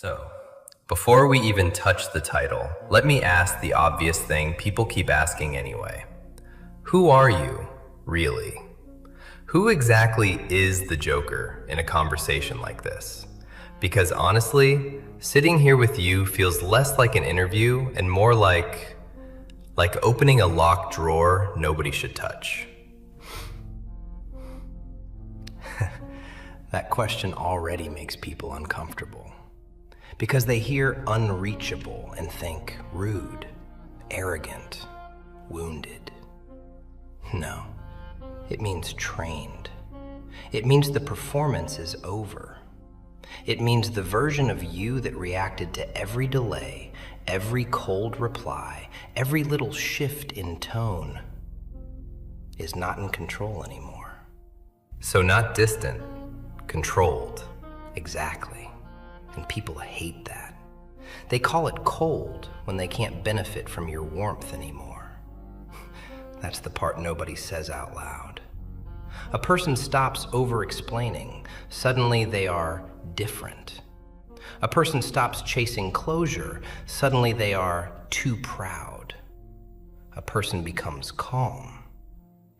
So, before we even touch the title, let me ask the obvious thing people keep asking anyway. Who are you, really? Who exactly is the Joker in a conversation like this? Because honestly, sitting here with you feels less like an interview and more like opening a locked drawer nobody should touch. That question already makes people uncomfortable. Because they hear unreachable and think rude, arrogant, wounded. No, it means trained. It means the performance is over. It means the version of you that reacted to every delay, every cold reply, every little shift in tone is not in control anymore. So not distant, controlled. Exactly. And people hate that. They call it cold when they can't benefit from your warmth anymore. That's the part nobody says out loud. A person stops over-explaining. Suddenly they are different. A person stops chasing closure. Suddenly they are too proud. A person becomes calm,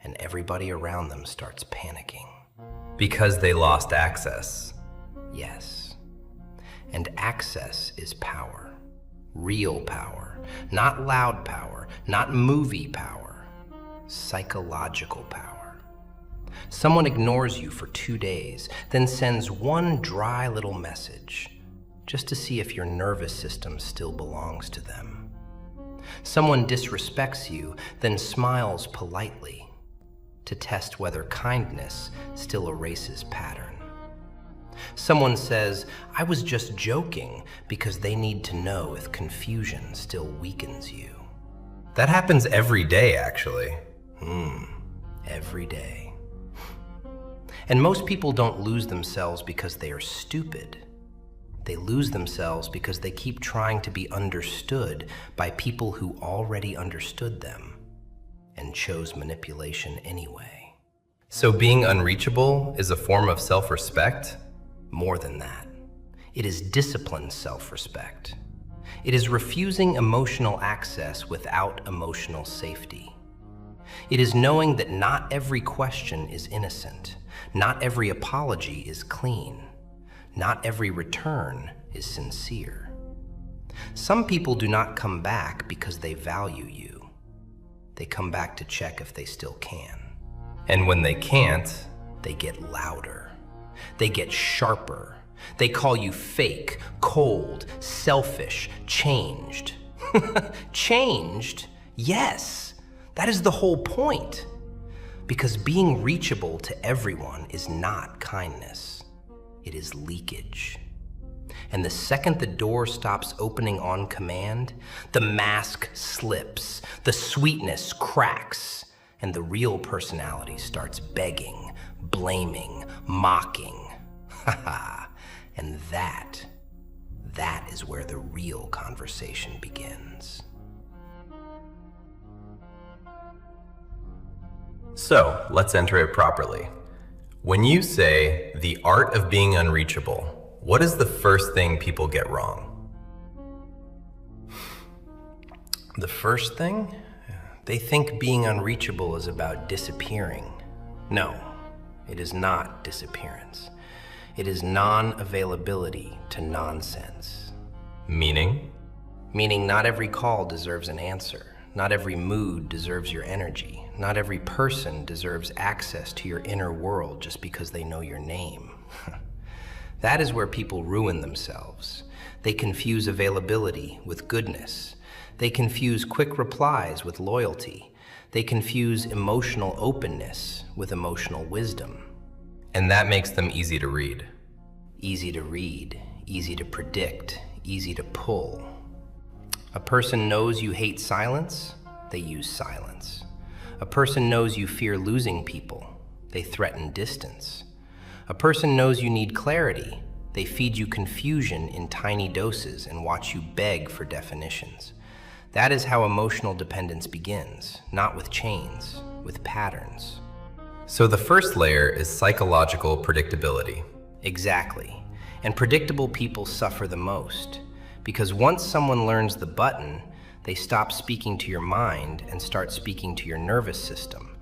and everybody around them starts panicking. Because they lost access. Yes. And access is power, real power, not loud power, not movie power, psychological power. Someone ignores you for 2 days, then sends one dry little message just to see if your nervous system still belongs to them. Someone disrespects you, then smiles politely to test whether kindness still erases pattern. Someone says, I was just joking, because they need to know if confusion still weakens you. That happens every day, actually. Every day. And most people don't lose themselves because they are stupid. They lose themselves because they keep trying to be understood by people who already understood them and chose manipulation anyway. So being unreachable is a form of self-respect? More than that, it is disciplined self-respect. It is refusing emotional access without emotional safety. It is knowing that not every question is innocent, not every apology is clean, not every return is sincere. Some people do not come back because they value you. They come back to check if they still can. And when they can't, they get louder. They get sharper. They call you fake, cold, selfish, changed. Changed? Yes, that is the whole point. Because being reachable to everyone is not kindness. It is leakage. And the second the door stops opening on command, the mask slips, the sweetness cracks, and the real personality starts begging, blaming, mocking. And that is where the real conversation begins. So, let's enter it properly. When you say the art of being unreachable, what is the first thing people get wrong? The first thing? They think being unreachable is about disappearing. No, it is not disappearance. It is non-availability to nonsense. Meaning? Meaning not every call deserves an answer. Not every mood deserves your energy. Not every person deserves access to your inner world just because they know your name. That is where people ruin themselves. They confuse availability with goodness. They confuse quick replies with loyalty. They confuse emotional openness with emotional wisdom. And that makes them easy to read. Easy to read, easy to predict, easy to pull. A person knows you hate silence, they use silence. A person knows you fear losing people, they threaten distance. A person knows you need clarity, they feed you confusion in tiny doses and watch you beg for definitions. That is how emotional dependence begins, not with chains, with patterns. So the first layer is psychological predictability. Exactly. And predictable people suffer the most, because once someone learns the button, they stop speaking to your mind and start speaking to your nervous system.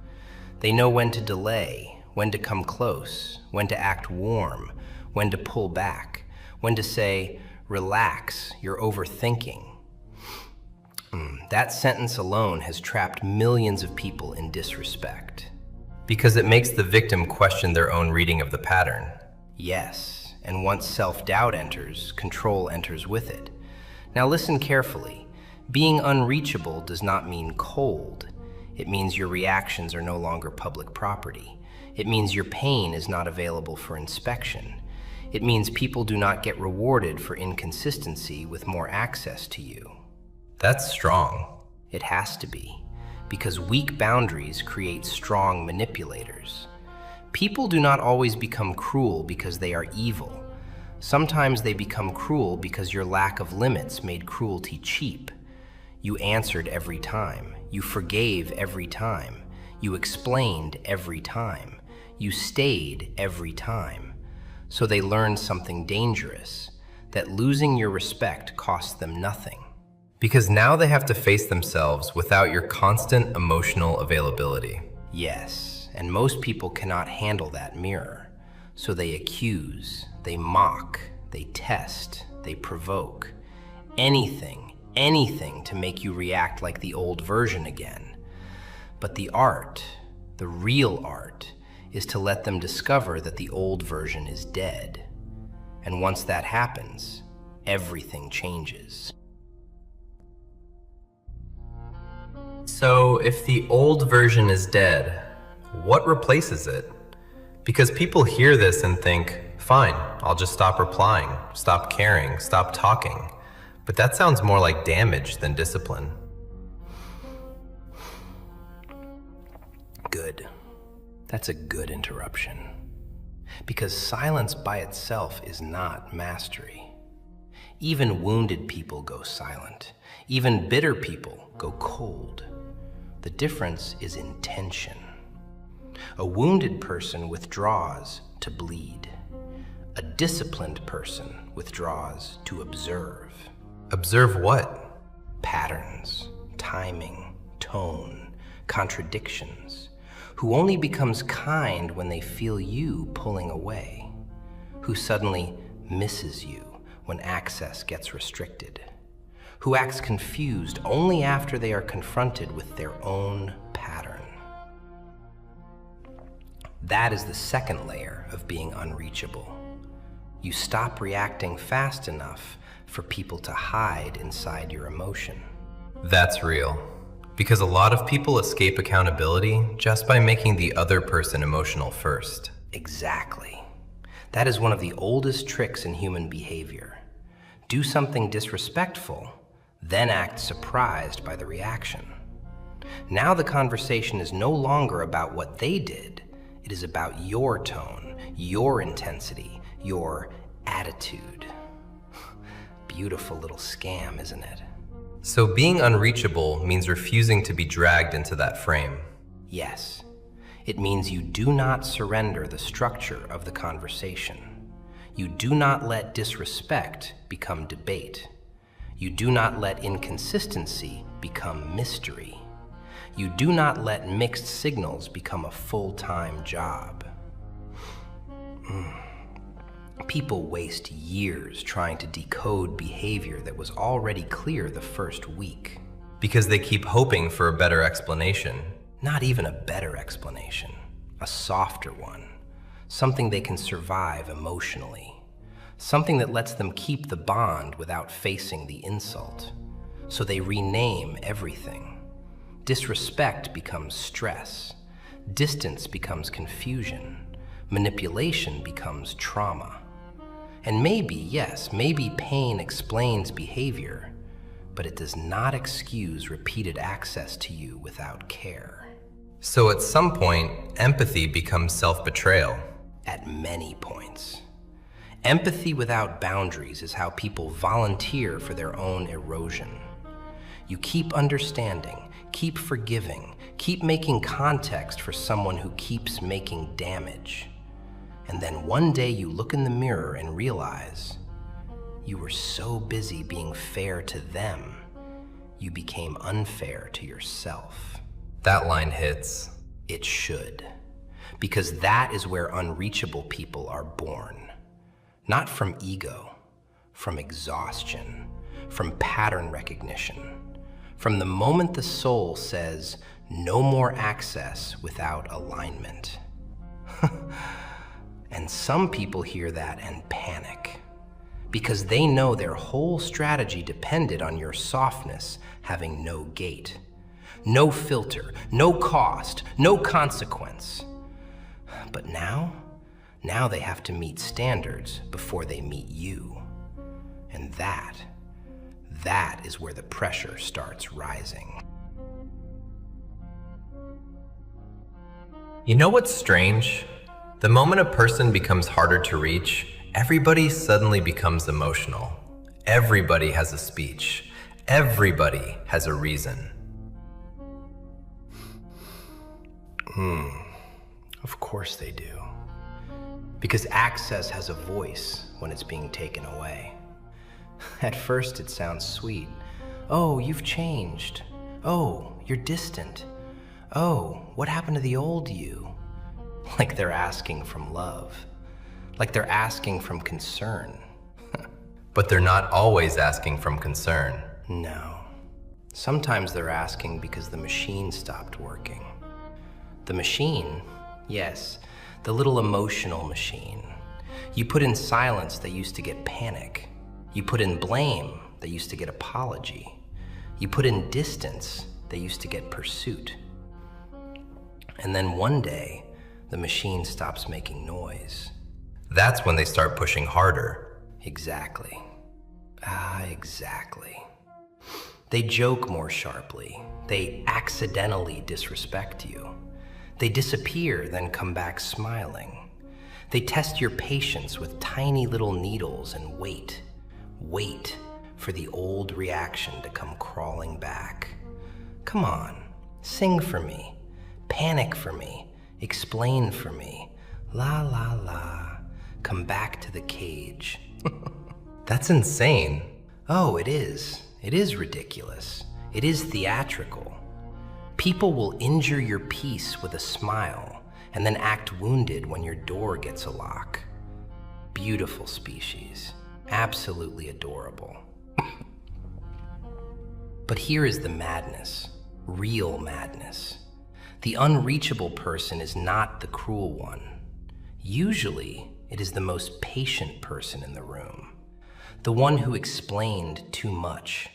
They know when to delay, when to come close, when to act warm, when to pull back, when to say, relax, you're overthinking. That sentence alone has trapped millions of people in disrespect. Because it makes the victim question their own reading of the pattern. Yes, and once self-doubt enters, control enters with it. Now listen carefully. Being unreachable does not mean cold. It means your reactions are no longer public property. It means your pain is not available for inspection. It means people do not get rewarded for inconsistency with more access to you. That's strong. It has to be, because weak boundaries create strong manipulators. People do not always become cruel because they are evil. Sometimes they become cruel because your lack of limits made cruelty cheap. You answered every time. You forgave every time. You explained every time. You stayed every time. So they learned something dangerous, that losing your respect costs them nothing. Because now they have to face themselves without your constant emotional availability. Yes, and most people cannot handle that mirror. So they accuse, they mock, they test, they provoke. Anything to make you react like the old version again. But the art, the real art, is to let them discover that the old version is dead. And once that happens, everything changes. So if the old version is dead, what replaces it? Because people hear this and think, fine, I'll just stop replying, stop caring, stop talking. But that sounds more like damage than discipline. Good. That's a good interruption. Because silence by itself is not mastery. Even wounded people go silent. Even bitter people go cold. The difference is intention. A wounded person withdraws to bleed. A disciplined person withdraws to observe. Observe what? Patterns, timing, tone, contradictions. Who only becomes kind when they feel you pulling away. Who suddenly misses you when access gets restricted. Who acts confused only after they are confronted with their own pattern. That is the second layer of being unreachable. You stop reacting fast enough for people to hide inside your emotion. That's real. Because a lot of people escape accountability just by making the other person emotional first. Exactly. That is one of the oldest tricks in human behavior. Do something disrespectful, then act surprised by the reaction. Now the conversation is no longer about what they did. It is about your tone, your intensity, your attitude. Beautiful little scam, isn't it? So being unreachable means refusing to be dragged into that frame. Yes. It means you do not surrender the structure of the conversation. You do not let disrespect become debate. You do not let inconsistency become mystery. You do not let mixed signals become a full-time job. People waste years trying to decode behavior that was already clear the first week. Because they keep hoping for a better explanation. Not even a better explanation, a softer one. Something they can survive emotionally. Something that lets them keep the bond without facing the insult. So they rename everything. Disrespect becomes stress. Distance becomes confusion. Manipulation becomes trauma. And maybe, yes, maybe pain explains behavior, but it does not excuse repeated access to you without care. So at some point, empathy becomes self-betrayal. At many points. Empathy without boundaries is how people volunteer for their own erosion. You keep understanding, keep forgiving, keep making context for someone who keeps making damage. And then one day you look in the mirror and realize you were so busy being fair to them, you became unfair to yourself. That line hits. It should, because that is where unreachable people are born. Not from ego, from exhaustion, from pattern recognition, from the moment the soul says, no more access without alignment. And some people hear that and panic, because they know their whole strategy depended on your softness having no gate, no filter, no cost, no consequence. But now they have to meet standards before they meet you. And that is where the pressure starts rising. You know what's strange? The moment a person becomes harder to reach, everybody suddenly becomes emotional. Everybody has a speech. Everybody has a reason. Of course they do. Because access has a voice when it's being taken away. At first it sounds sweet. Oh, you've changed. Oh, you're distant. Oh, what happened to the old you? Like they're asking from love. Like they're asking from concern. But they're not always asking from concern. No. Sometimes they're asking because the machine stopped working. The machine, yes, the little emotional machine. You put in silence, they used to get panic. You put in blame, they used to get apology. You put in distance, they used to get pursuit. And then one day, the machine stops making noise. That's when they start pushing harder. Exactly. Exactly. They joke more sharply. They accidentally disrespect you. They disappear, then come back smiling. They test your patience with tiny little needles and wait for the old reaction to come crawling back. Come on, sing for me, panic for me, explain for me. La la la, come back to the cage. That's insane. Oh, it is. It is ridiculous. It is theatrical. People will injure your peace with a smile and then act wounded when your door gets a lock. Beautiful species. Absolutely adorable. But here is the madness. Real madness. The unreachable person is not the cruel one. Usually, it is the most patient person in the room. The one who explained too much,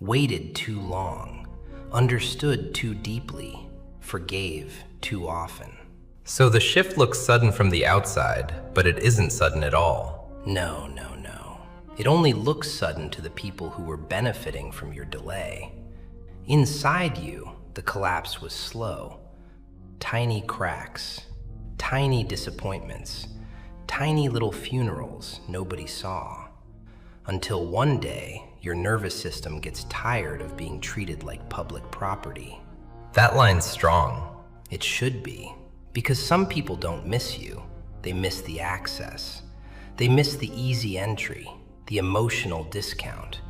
waited too long, understood too deeply, forgave too often. So the shift looks sudden from the outside, but it isn't sudden at all. No. It only looks sudden to the people who were benefiting from your delay. Inside you, the collapse was slow. Tiny cracks, tiny disappointments, tiny little funerals nobody saw. Until one day, your nervous system gets tired of being treated like public property. That line's strong. It should be, because some people don't miss you. They miss the access. They miss the easy entry, the emotional discount,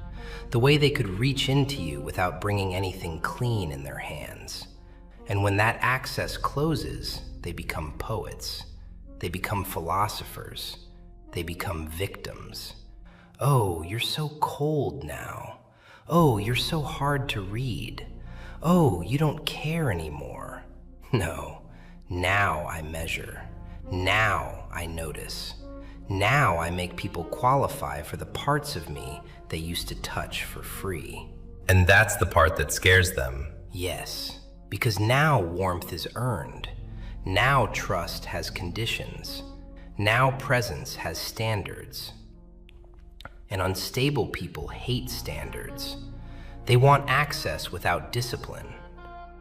the way they could reach into you without bringing anything clean in their hands. And when that access closes, they become poets. They become philosophers. They become victims. Oh, you're so cold now. Oh, you're so hard to read. Oh, you don't care anymore. No, now I measure. Now I notice. Now I make people qualify for the parts of me they used to touch for free. And that's the part that scares them. Yes, because now warmth is earned. Now trust has conditions. Now presence has standards. And unstable people hate standards. They want access without discipline,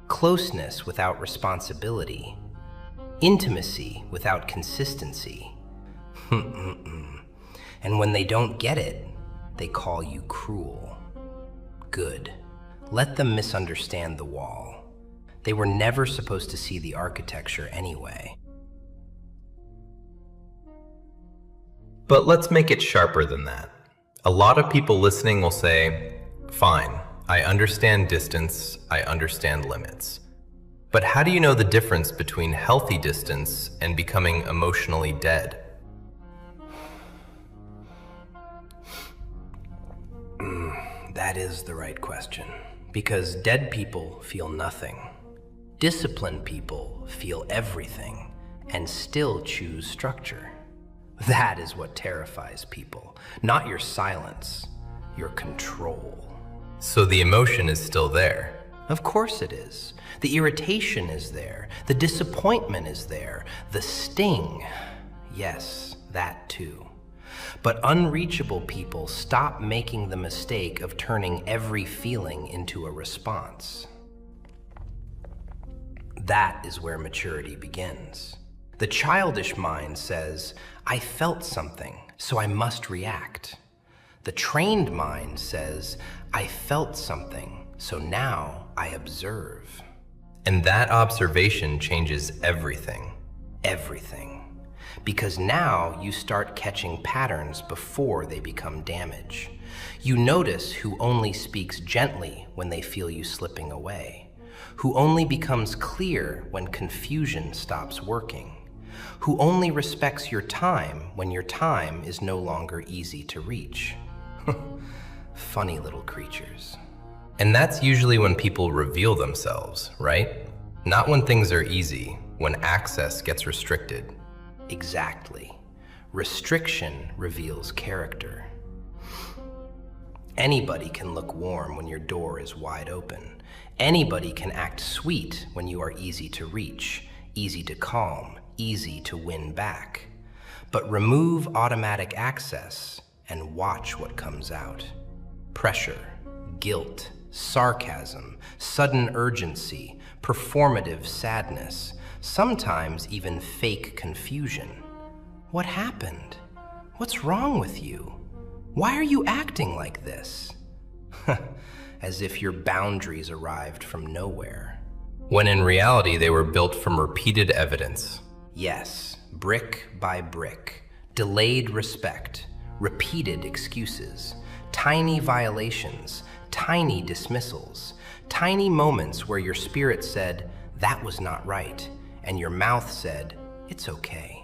closeness without responsibility, intimacy without consistency. And when they don't get it, they call you cruel. Good. Let them misunderstand the wall. They were never supposed to see the architecture anyway. But let's make it sharper than that. A lot of people listening will say, fine, I understand distance, I understand limits. But how do you know the difference between healthy distance and becoming emotionally dead? That is the right question. Because dead people feel nothing. Disciplined people feel everything and still choose structure. That is what terrifies people. Not your silence, your control. So the emotion is still there. Of course it is. The irritation is there. The disappointment is there. The sting. Yes, that too. But unreachable people stop making the mistake of turning every feeling into a response. That is where maturity begins. The childish mind says, I felt something, so I must react. The trained mind says, I felt something, so now I observe. And that observation changes everything. Everything. Because now you start catching patterns before they become damage. You notice who only speaks gently when they feel you slipping away, who only becomes clear when confusion stops working, who only respects your time when your time is no longer easy to reach. Funny little creatures. And that's usually when people reveal themselves, right? Not when things are easy, when access gets restricted. Exactly. Restriction reveals character. Anybody can look warm when your door is wide open. Anybody can act sweet when you are easy to reach, easy to calm, easy to win back. But remove automatic access and watch what comes out. Pressure, guilt, sarcasm, sudden urgency, performative sadness, sometimes even fake confusion. What happened? What's wrong with you? Why are you acting like this? As if your boundaries arrived from nowhere. When in reality, they were built from repeated evidence. Yes, brick by brick, delayed respect, repeated excuses, tiny violations, tiny dismissals, tiny moments where your spirit said, that was not right, and your mouth said, it's okay.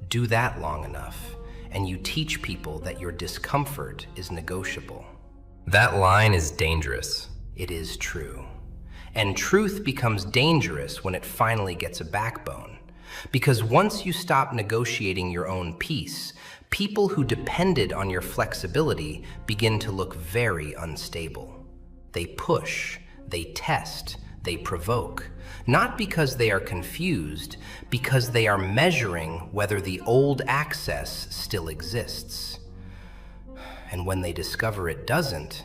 Do that long enough, and you teach people that your discomfort is negotiable. That line is dangerous. It is true. And truth becomes dangerous when it finally gets a backbone. Because once you stop negotiating your own peace, people who depended on your flexibility begin to look very unstable. They push, they test, they provoke. Not because they are confused, because they are measuring whether the old access still exists. And when they discover it doesn't,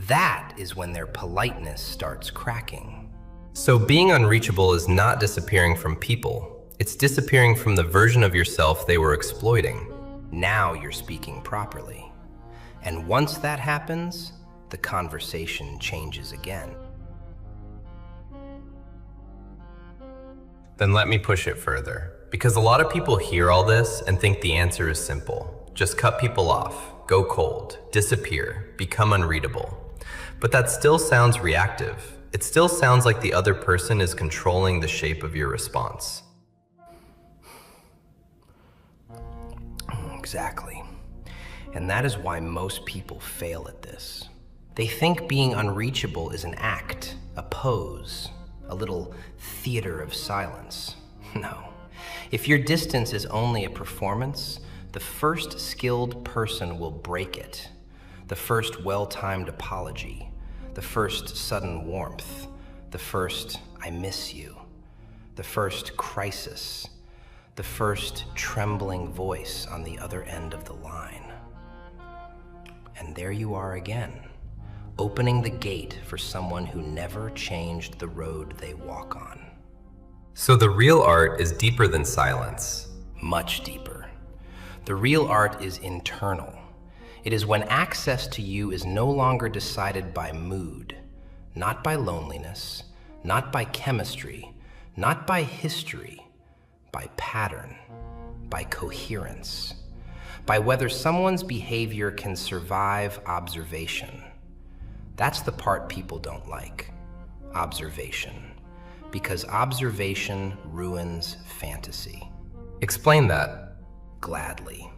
that is when their politeness starts cracking. So being unreachable is not disappearing from people. It's disappearing from the version of yourself they were exploiting. Now you're speaking properly. And once that happens, the conversation changes again. Then let me push it further. Because a lot of people hear all this and think the answer is simple. Just cut people off, go cold, disappear, become unreadable. But that still sounds reactive. It still sounds like the other person is controlling the shape of your response. Exactly. And that is why most people fail at this. They think being unreachable is an act, a pose, a little theater of silence. No. If your distance is only a performance, the first skilled person will break it. The first well-timed apology, the first sudden warmth, the first I miss you, the first crisis, the first trembling voice on the other end of the line. And there you are again, opening the gate for someone who never changed the road they walk on. So the real art is deeper than silence. Much deeper. The real art is internal. It is when access to you is no longer decided by mood, not by loneliness, not by chemistry, not by history, by pattern, by coherence, by whether someone's behavior can survive observation. That's the part people don't like, observation, because observation ruins fantasy. Explain that. Gladly.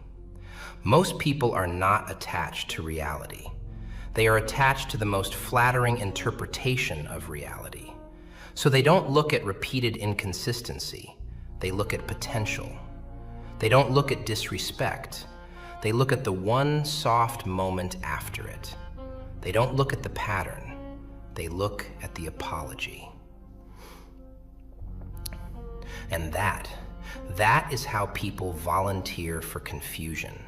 Most people are not attached to reality. They are attached to the most flattering interpretation of reality. So they don't look at repeated inconsistency. They look at potential. They don't look at disrespect. They look at the one soft moment after it. They don't look at the pattern. They look at the apology. And that is how people volunteer for confusion.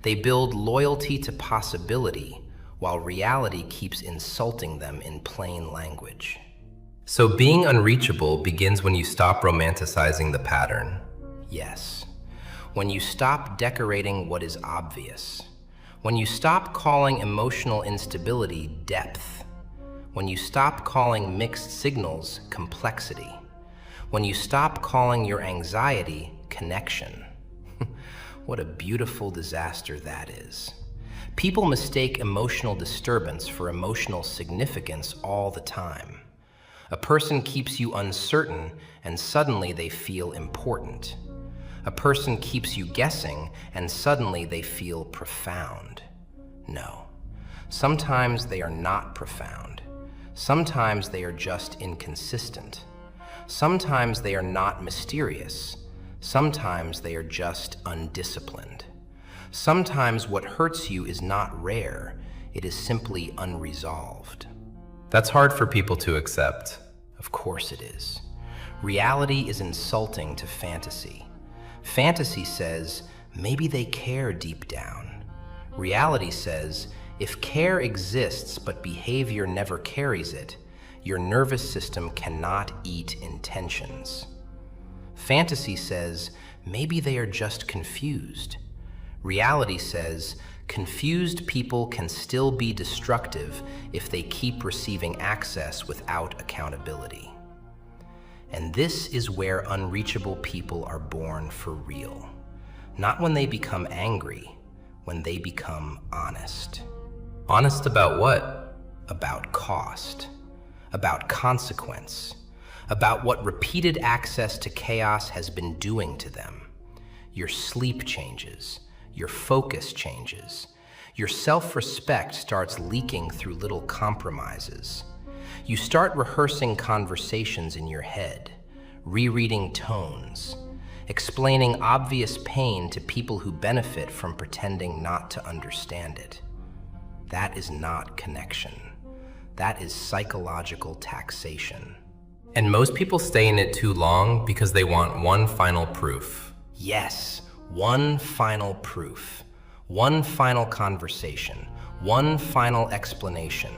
They build loyalty to possibility while reality keeps insulting them in plain language. So being unreachable begins when you stop romanticizing the pattern. Yes. When you stop decorating what is obvious. When you stop calling emotional instability depth. When you stop calling mixed signals complexity. When you stop calling your anxiety connection. What a beautiful disaster that is. People mistake emotional disturbance for emotional significance all the time. A person keeps you uncertain and suddenly they feel important. A person keeps you guessing and suddenly they feel profound. No, sometimes they are not profound. Sometimes they are just inconsistent. Sometimes they are not mysterious. Sometimes they are just undisciplined. Sometimes what hurts you is not rare, it is simply unresolved. That's hard for people to accept. Of course it is. Reality is insulting to fantasy. Fantasy says, maybe they care deep down. Reality says, if care exists but behavior never carries it, your nervous system cannot eat intentions. Fantasy says, maybe they are just confused. Reality says, confused people can still be destructive if they keep receiving access without accountability. And this is where unreachable people are born for real. Not when they become angry, when they become honest. Honest about what? About cost, about consequence, about what repeated access to chaos has been doing to them. Your sleep changes, your focus changes, your self-respect starts leaking through little compromises. You start rehearsing conversations in your head, rereading tones, explaining obvious pain to people who benefit from pretending not to understand it. That is not connection. That is psychological taxation. And most people stay in it too long because they want one final proof. Yes, one final proof, one final conversation, one final explanation,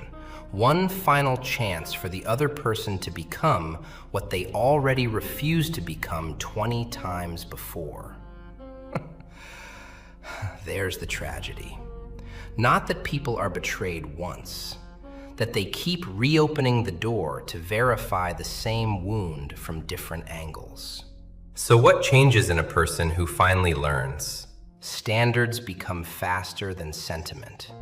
one final chance for the other person to become what they already refused to become 20 times before. There's the tragedy. Not that people are betrayed once, that they keep reopening the door to verify the same wound from different angles. So what changes in a person who finally learns? Standards become faster than sentiment.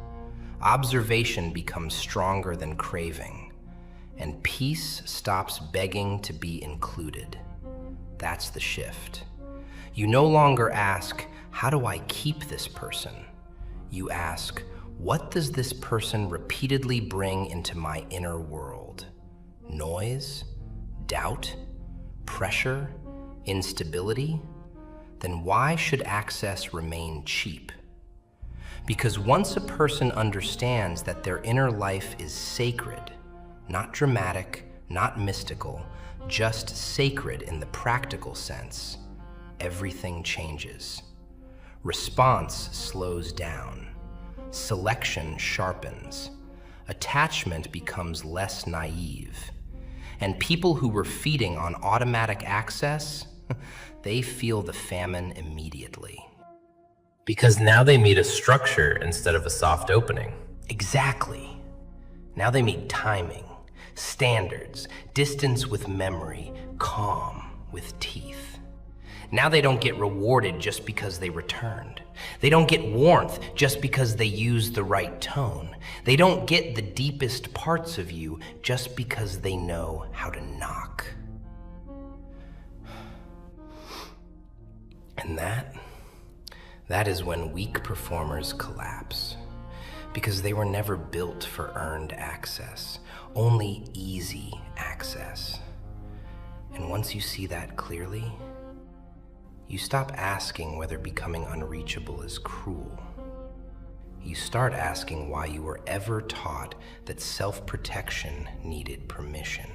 Observation becomes stronger than craving. And peace stops begging to be included. That's the shift. You no longer ask, how do I keep this person? You ask, what does this person repeatedly bring into my inner world? Noise? Doubt? Pressure? Instability? Then why should access remain cheap? Because once a person understands that their inner life is sacred, not dramatic, not mystical, just sacred in the practical sense, everything changes. Response slows down. Selection sharpens. Attachment becomes less naive. And people who were feeding on automatic access, they feel the famine immediately. Because now they meet a structure instead of a soft opening. Exactly. Now they meet timing, standards, distance with memory, calm with teeth. Now they don't get rewarded just because they returned. They don't get warmth just because they used the right tone. They don't get the deepest parts of you just because they know how to knock. And that is when weak performers collapse, because they were never built for earned access, only easy access. And once you see that clearly, you stop asking whether becoming unreachable is cruel. You start asking why you were ever taught that self-protection needed permission.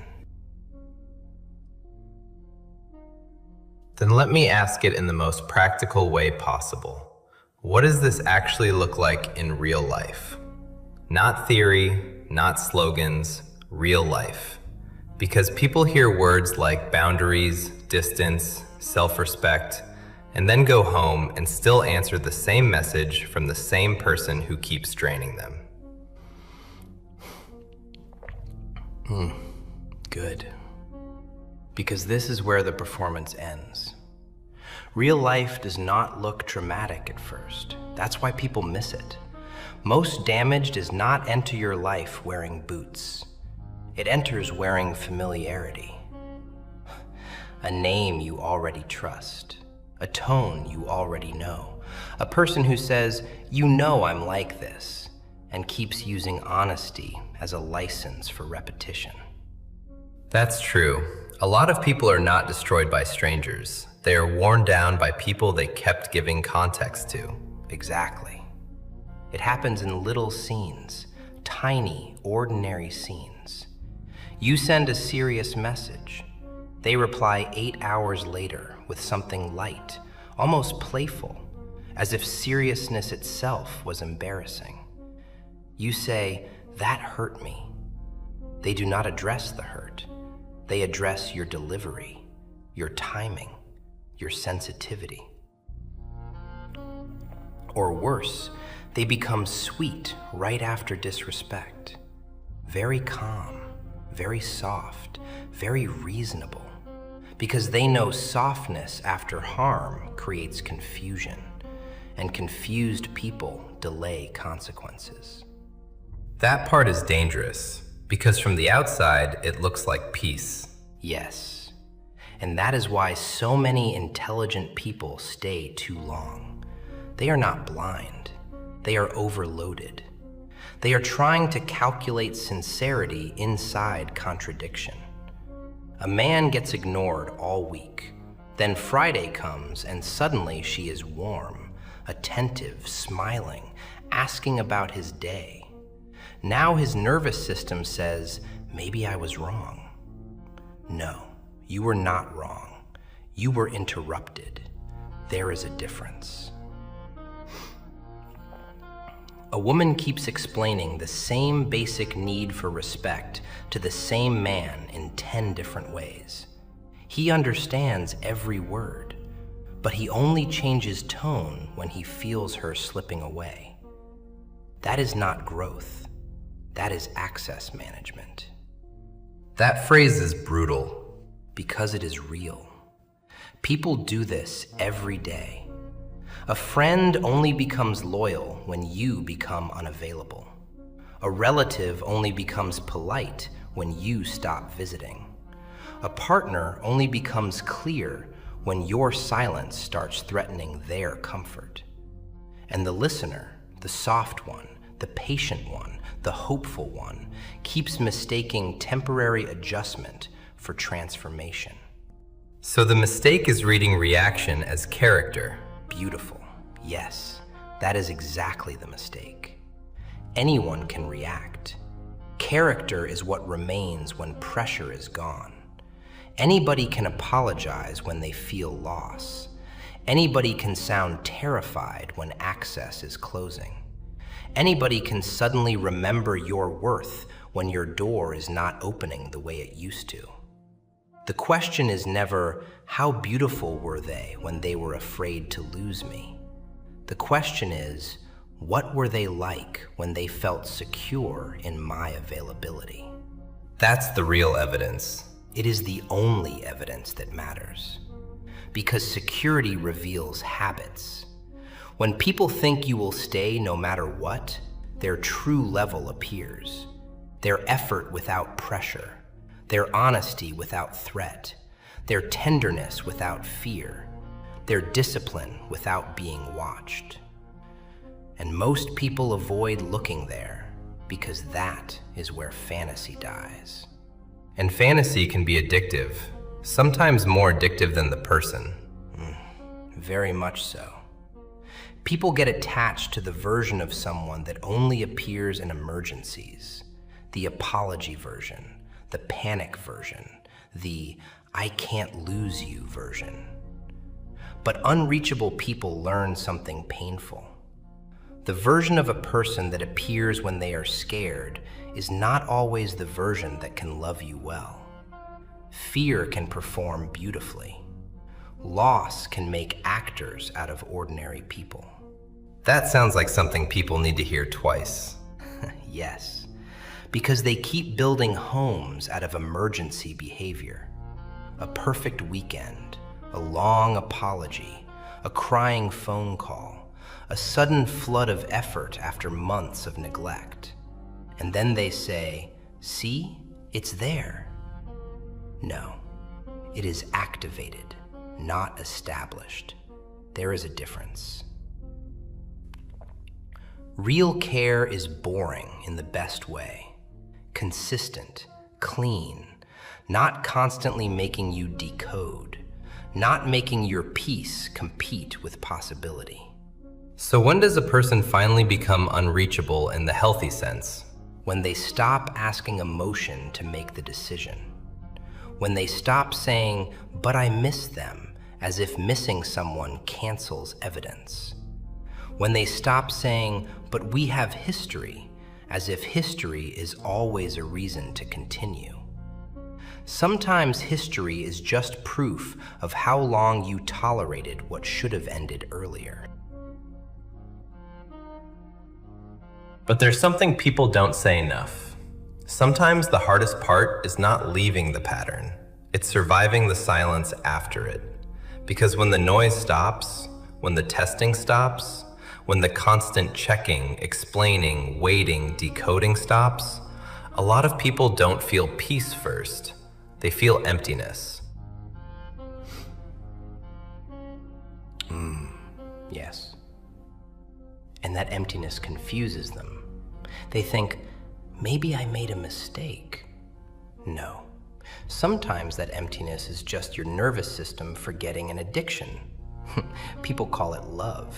Then let me ask it in the most practical way possible. What does this actually look like in real life? Not theory, not slogans, real life. Because people hear words like boundaries, distance, self-respect, and then go home and still answer the same message from the same person who keeps draining them. Good. Because this is where the performance ends. Real life does not look dramatic at first. That's why people miss it. Most damage does not enter your life wearing boots. It enters wearing familiarity. A name you already trust. A tone you already know. A person who says, "You know I'm like this," and keeps using honesty as a license for repetition. That's true. A lot of people are not destroyed by strangers. They are worn down by people they kept giving context to. Exactly. It happens in little scenes, tiny, ordinary scenes. You send a serious message. They reply 8 hours later with something light, almost playful, as if seriousness itself was embarrassing. You say, "That hurt me." They do not address the hurt. They address your delivery, your timing, your sensitivity. Or worse, they become sweet right after disrespect. Very calm, very soft, very reasonable. Because they know softness after harm creates confusion, and confused people delay consequences. That part is dangerous, because from the outside, it looks like peace. Yes, and that is why so many intelligent people stay too long. They are not blind, they are overloaded. They are trying to calculate sincerity inside contradiction. A man gets ignored all week. Then Friday comes and suddenly she is warm, attentive, smiling, asking about his day. Now his nervous system says, "Maybe I was wrong." No, you were not wrong. You were interrupted. There is a difference. A woman keeps explaining the same basic need for respect to the same man in 10 different ways. He understands every word, but he only changes tone when he feels her slipping away. That is not growth. That is access management. That phrase is brutal. Because it is real. People do this every day. A friend only becomes loyal when you become unavailable. A relative only becomes polite when you stop visiting. A partner only becomes clear when your silence starts threatening their comfort. And the listener, the soft one, the patient one, the hopeful one, keeps mistaking temporary adjustment for transformation. So the mistake is reading reaction as character. Beautiful. Yes, that is exactly the mistake. Anyone can react. Character is what remains when pressure is gone. Anybody can apologize when they feel loss. Anybody can sound terrified when access is closing. Anybody can suddenly remember your worth when your door is not opening the way it used to. The question is never, how beautiful were they when they were afraid to lose me? The question is, what were they like when they felt secure in my availability? That's the real evidence. It is the only evidence that matters. because security reveals habits. When people think you will stay no matter what, their true level appears. Their effort without pressure, their honesty without threat, their tenderness without fear, their discipline without being watched. And most people avoid looking there because that is where fantasy dies. And fantasy can be addictive, sometimes more addictive than the person. Very much so. People get attached to the version of someone that only appears in emergencies. The apology version, the panic version, the I can't lose you version. But unreachable people learn something painful. The version of a person that appears when they are scared is not always the version that can love you well. Fear can perform beautifully. Loss can make actors out of ordinary people. That sounds like something people need to hear twice. Yes, because they keep building homes out of emergency behavior. A perfect weekend, a long apology, a crying phone call, a sudden flood of effort after months of neglect. And then they say, see, it's there. No, it is activated, not established. There is a difference. Real care is boring in the best way. Consistent, clean, not constantly making you decode, not making your peace compete with possibility. So when does a person finally become unreachable in the healthy sense? When they stop asking emotion to make the decision. When they stop saying, but I miss them, as if missing someone cancels evidence. When they stop saying, but we have history, as if history is always a reason to continue. Sometimes history is just proof of how long you tolerated what should have ended earlier. But there's something people don't say enough. Sometimes the hardest part is not leaving the pattern. It's surviving the silence after it. Because when the noise stops, when the testing stops, when the constant checking, explaining, waiting, decoding stops, a lot of people don't feel peace first. They feel emptiness. Yes. And that emptiness confuses them. They think, maybe I made a mistake. No. Sometimes that emptiness is just your nervous system forgetting an addiction. People call it love.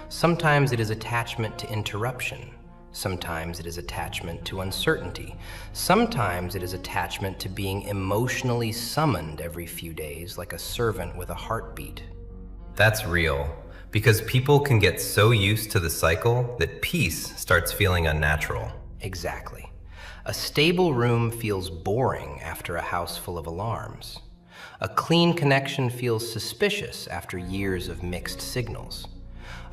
Sometimes it is attachment to interruption. Sometimes it is attachment to uncertainty. Sometimes it is attachment to being emotionally summoned every few days like a servant with a heartbeat. That's real, because people can get so used to the cycle that peace starts feeling unnatural. Exactly. A stable room feels boring after a house full of alarms. A clean connection feels suspicious after years of mixed signals.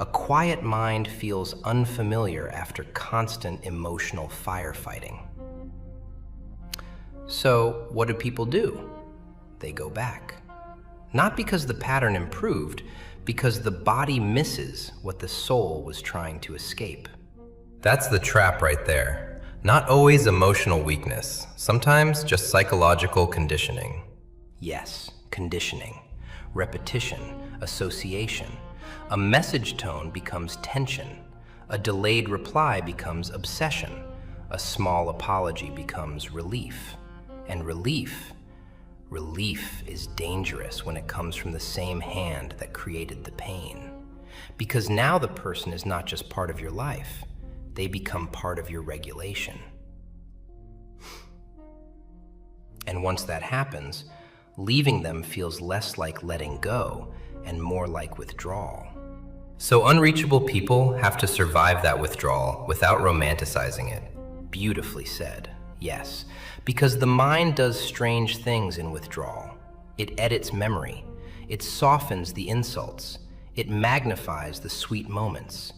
A quiet mind feels unfamiliar after constant emotional firefighting. So, what do people do? They go back. Not because the pattern improved, because the body misses what the soul was trying to escape. That's the trap right there. Not always emotional weakness, sometimes just psychological conditioning. Yes, conditioning, repetition, association. A message tone becomes tension. A delayed reply becomes obsession. A small apology becomes relief. And relief is dangerous when it comes from the same hand that created the pain. Because now the person is not just part of your life, they become part of your regulation. And once that happens, leaving them feels less like letting go and more like withdrawal. So unreachable people have to survive that withdrawal without romanticizing it. Beautifully said, yes, because the mind does strange things in withdrawal. It edits memory, it softens the insults, it magnifies the sweet moments.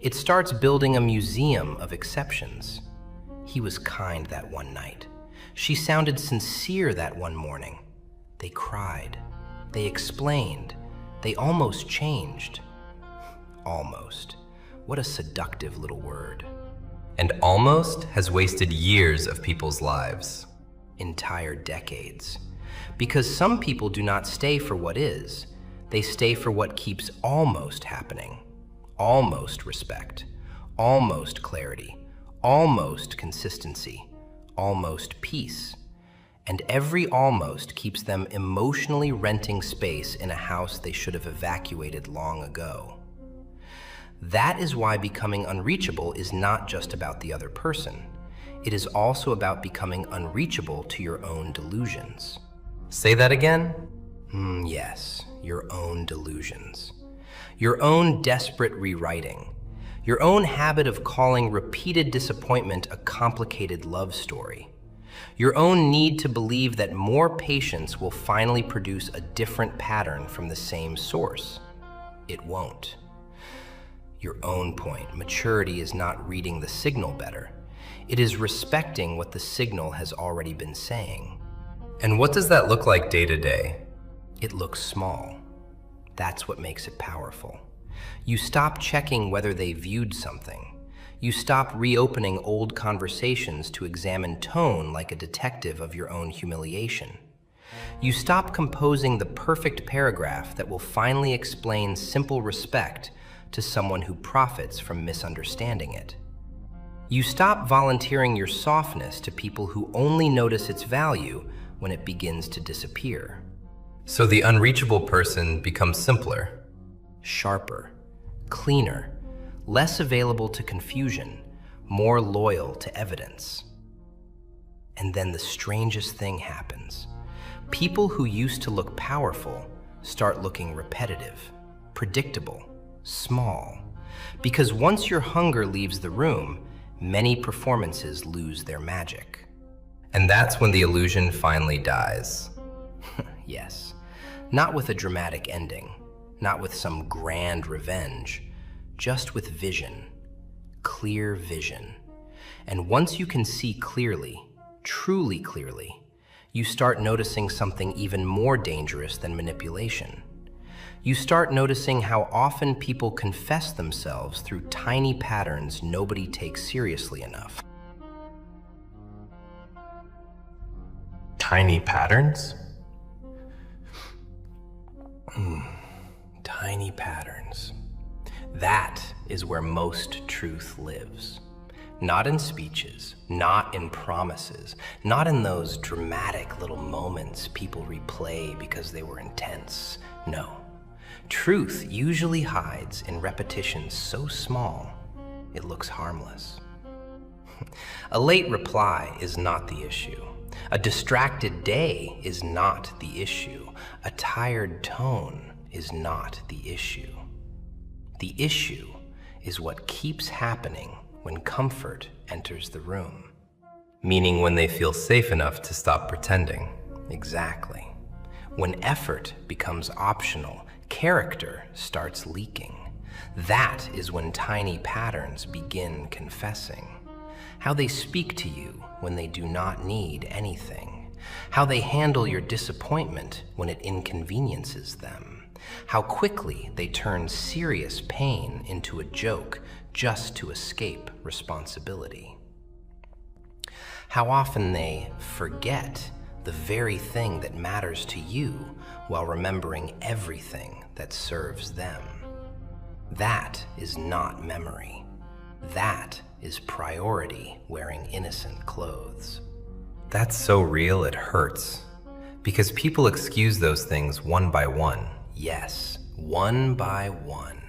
It starts building a museum of exceptions. He was kind that one night. She sounded sincere that one morning. They cried. They explained. They almost changed. Almost. What a seductive little word. And almost has wasted years of people's lives. Entire decades. Because some people do not stay for what is. They stay for what keeps almost happening. Almost respect. Almost clarity. Almost consistency. Almost peace. And every almost keeps them emotionally renting space in a house they should have evacuated long ago. That is why becoming unreachable is not just about the other person. It is also about becoming unreachable to your own delusions. Say that again? Yes, your own delusions. Your own desperate rewriting. Your own habit of calling repeated disappointment a complicated love story. Your own need to believe that more patience will finally produce a different pattern from the same source. It won't. Your own point, maturity is not reading the signal better. It is respecting what the signal has already been saying. And what does that look like day to day? It looks small. That's what makes it powerful. You stop checking whether they viewed something. You stop reopening old conversations to examine tone like a detective of your own humiliation. You stop composing the perfect paragraph that will finally explain simple respect to someone who profits from misunderstanding it. You stop volunteering your softness to people who only notice its value when it begins to disappear. So the unreachable person becomes simpler. Sharper, cleaner, less available to confusion, more loyal to evidence. And then the strangest thing happens. People who used to look powerful start looking repetitive, predictable, small. Because once your hunger leaves the room, many performances lose their magic. And that's when the illusion finally dies. Yes, not with a dramatic ending, not with some grand revenge, just with vision, clear vision. And once you can see clearly, truly clearly, you start noticing something even more dangerous than manipulation. You start noticing how often people confess themselves through tiny patterns nobody takes seriously enough. Tiny patterns? Tiny patterns. That is where most truth lives. Not in speeches, not in promises, not in those dramatic little moments people replay because they were intense. No. Truth usually hides in repetitions so small, it looks harmless. A late reply is not the issue. A distracted day is not the issue. A tired tone is not the issue. The issue is what keeps happening when comfort enters the room. Meaning when they feel safe enough to stop pretending. Exactly. When effort becomes optional, character starts leaking. That is when tiny patterns begin confessing. How they speak to you when they do not need anything. How they handle your disappointment when it inconveniences them. How quickly they turn serious pain into a joke just to escape responsibility. How often they forget the very thing that matters to you while remembering everything that serves them. That is not memory. That is priority wearing innocent clothes. That's so real it hurts. Because people excuse those things one by one. Yes, one by one.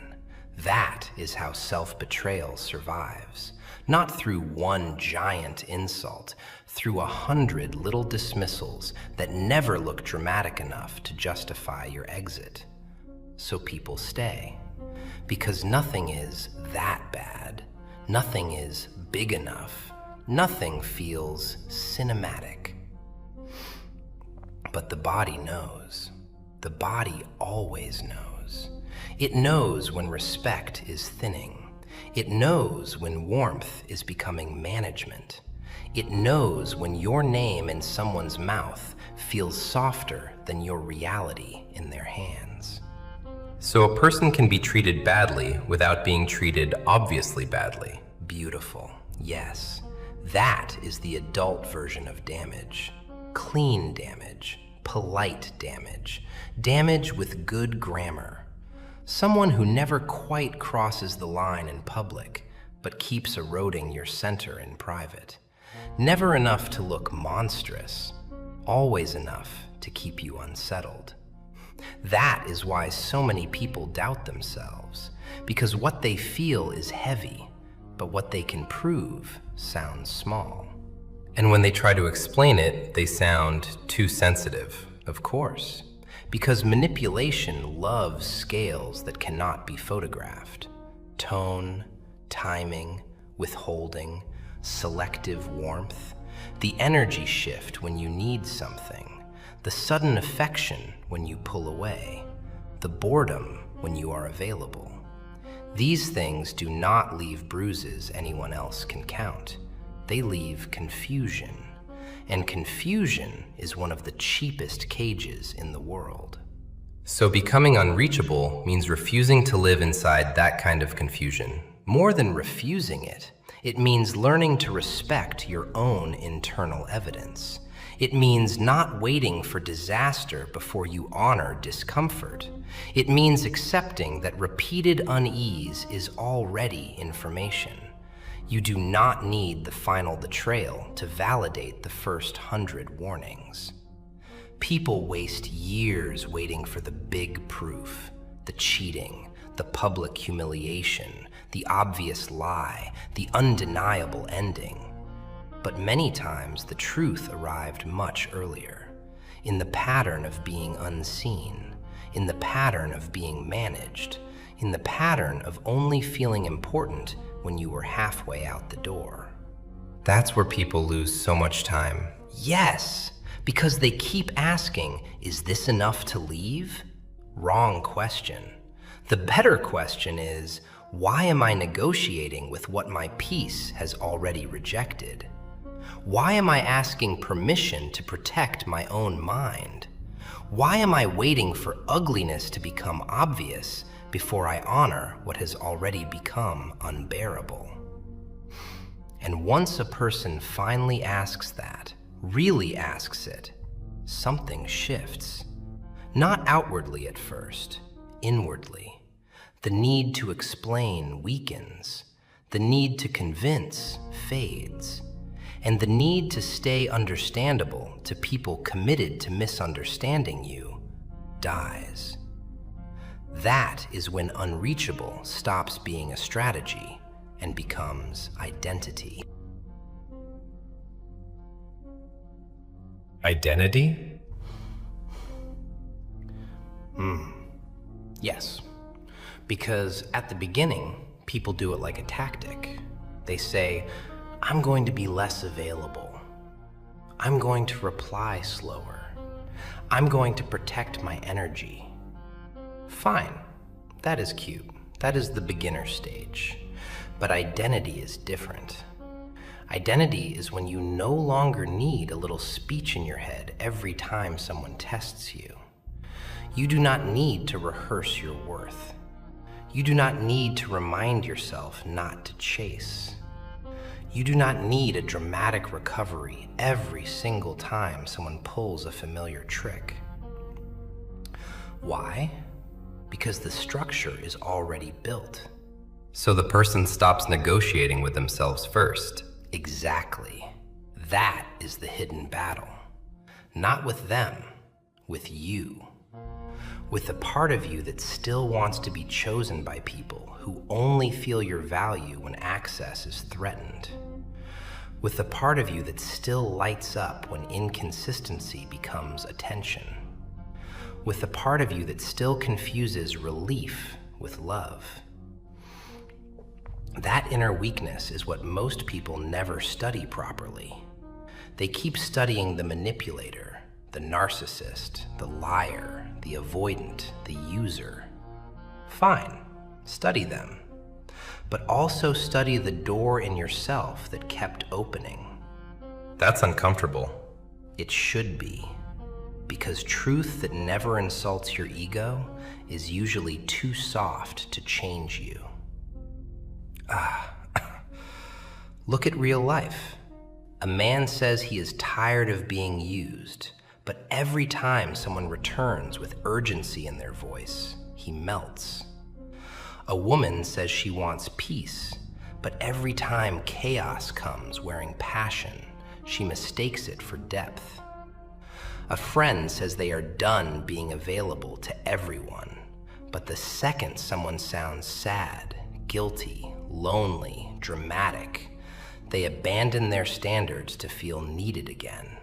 That is how self-betrayal survives. Not through one giant insult, through 100 little dismissals that never look dramatic enough to justify your exit. So people stay. Because nothing is that bad. Nothing is big enough. Nothing feels cinematic. But the body knows. The body always knows. It knows when respect is thinning. It knows when warmth is becoming management. It knows when your name in someone's mouth feels softer than your reality in their hands. So a person can be treated badly without being treated obviously badly. Beautiful. Yes. That is the adult version of damage. Clean damage. Polite damage. Damage with good grammar. Someone who never quite crosses the line in public, but keeps eroding your center in private. Never enough to look monstrous, always enough to keep you unsettled. That is why so many people doubt themselves, because what they feel is heavy, but what they can prove sounds small. And when they try to explain it, they sound too sensitive. Of course, because manipulation loves scales that cannot be photographed. Tone, timing, withholding, selective warmth, the energy shift when you need something, the sudden affection when you pull away, the boredom when you are available. These things do not leave bruises anyone else can count. They leave confusion, and confusion is one of the cheapest cages in the world. So becoming unreachable means refusing to live inside that kind of confusion. More than refusing it, it means learning to respect your own internal evidence. It means not waiting for disaster before you honor discomfort. It means accepting that repeated unease is already information. You do not need the final betrayal to validate the first 100 warnings. People waste years waiting for the big proof, the cheating, the public humiliation, the obvious lie, the undeniable ending. But many times the truth arrived much earlier, in the pattern of being unseen, in the pattern of being managed, in the pattern of only feeling important when you were halfway out the door. That's where people lose so much time. Yes, because they keep asking, is this enough to leave? Wrong question. The better question is, why am I negotiating with what my peace has already rejected? Why am I asking permission to protect my own mind? Why am I waiting for ugliness to become obvious before I honor what has already become unbearable? And once a person finally asks that, really asks it, something shifts. Not outwardly at first, inwardly. The need to explain weakens. The need to convince fades. And the need to stay understandable to people committed to misunderstanding you dies. That is when unreachable stops being a strategy and becomes identity. Identity? Yes. Because at the beginning, people do it like a tactic. They say, I'm going to be less available. I'm going to reply slower. I'm going to protect my energy. Fine, that is cute. That is the beginner stage. But identity is different. Identity is when you no longer need a little speech in your head every time someone tests you. You do not need to rehearse your worth. You do not need to remind yourself not to chase. You do not need a dramatic recovery every single time someone pulls a familiar trick. Why? Because the structure is already built. So the person stops negotiating with themselves first. Exactly. That is the hidden battle. Not with them, with you. With the part of you that still wants to be chosen by people who only feel your value when access is threatened. With the part of you that still lights up when inconsistency becomes attention. With the part of you that still confuses relief with love. That inner weakness is what most people never study properly. They keep studying the manipulator, the narcissist, the liar, the avoidant, the user. Fine, study them. But also study the door in yourself that kept opening. That's uncomfortable. It should be. because truth that never insults your ego is usually too soft to change you. Look at real life. A man says he is tired of being used, but every time someone returns with urgency in their voice, he melts. A woman says she wants peace, but every time chaos comes wearing passion, she mistakes it for depth. A friend says they are done being available to everyone, but the second someone sounds sad, guilty, lonely, dramatic, they abandon their standards to feel needed again.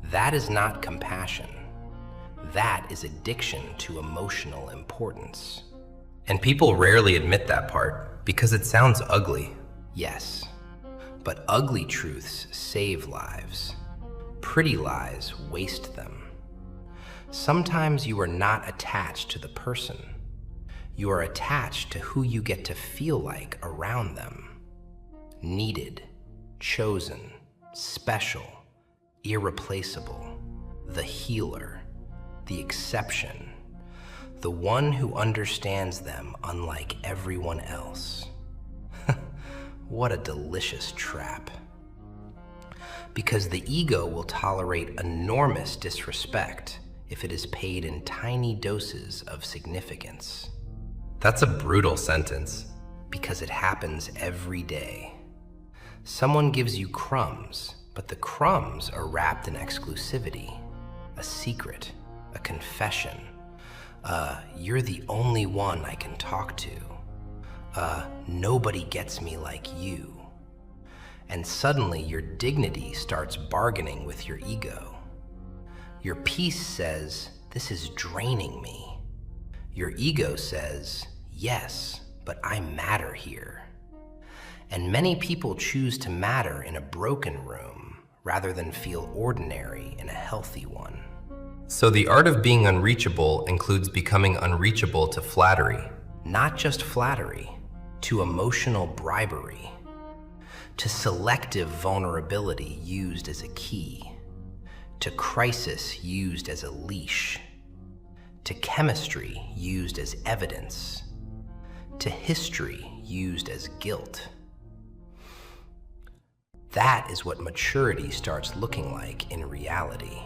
That is not compassion. That is addiction to emotional importance. And people rarely admit that part because it sounds ugly. Yes, but ugly truths save lives. Pretty lies waste them. Sometimes you are not attached to the person. You are attached to who you get to feel like around them. Needed, chosen, special, irreplaceable, the healer, the exception, the one who understands them unlike everyone else. What a delicious trap. Because the ego will tolerate enormous disrespect if it is paid in tiny doses of significance. That's a brutal sentence. Because it happens every day. Someone gives you crumbs, but the crumbs are wrapped in exclusivity, a secret, a confession. You're the only one I can talk to. Nobody gets me like you. And suddenly your dignity starts bargaining with your ego. Your peace says, this is draining me. Your ego says, yes, but I matter here. And many people choose to matter in a broken room rather than feel ordinary in a healthy one. So the art of being unreachable includes becoming unreachable to flattery. Not just flattery, to emotional bribery, to selective vulnerability used as a key, to crisis used as a leash, to chemistry used as evidence, to history used as guilt. That is what maturity starts looking like in reality.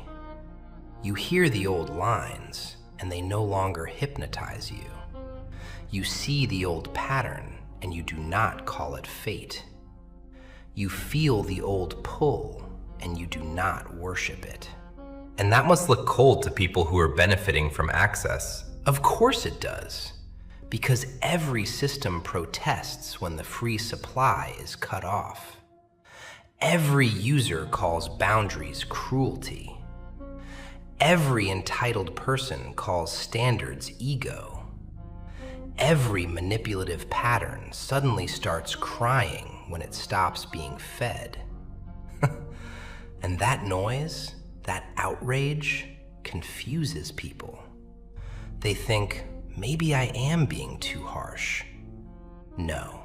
You hear the old lines, and they no longer hypnotize you. You see the old pattern, and you do not call it fate. You feel the old pull, and you do not worship it. And that must look cold to people who are benefiting from access. Of course it does, because every system protests when the free supply is cut off. Every user calls boundaries cruelty. Every entitled person calls standards ego. Every manipulative pattern suddenly starts crying when it stops being fed. And that noise, that outrage, confuses people. They think, maybe I am being too harsh. No.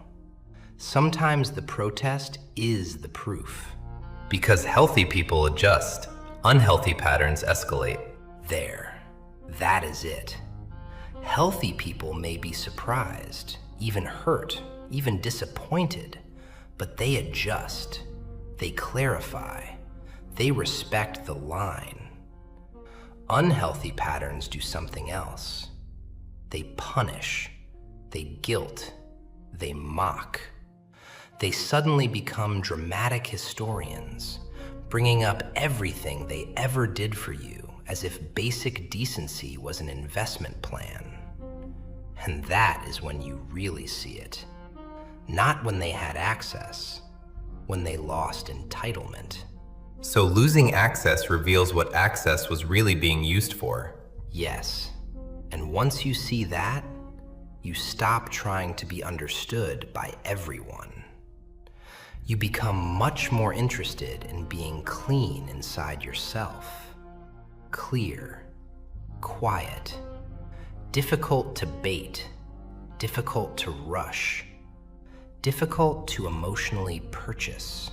Sometimes the protest is the proof. Because healthy people adjust, unhealthy patterns escalate. There. That is it. Healthy people may be surprised, even hurt, even disappointed, but they adjust. They clarify. They respect the line. Unhealthy patterns do something else. They punish. They guilt. They mock. They suddenly become dramatic historians, bringing up everything they ever did for you as if basic decency was an investment plan. And that is when you really see it. Not when they had access, when they lost entitlement. So losing access reveals what access was really being used for. Yes, and once you see that, you stop trying to be understood by everyone. You become much more interested in being clean inside yourself. Clear, quiet, difficult to bait, difficult to rush, difficult to emotionally purchase.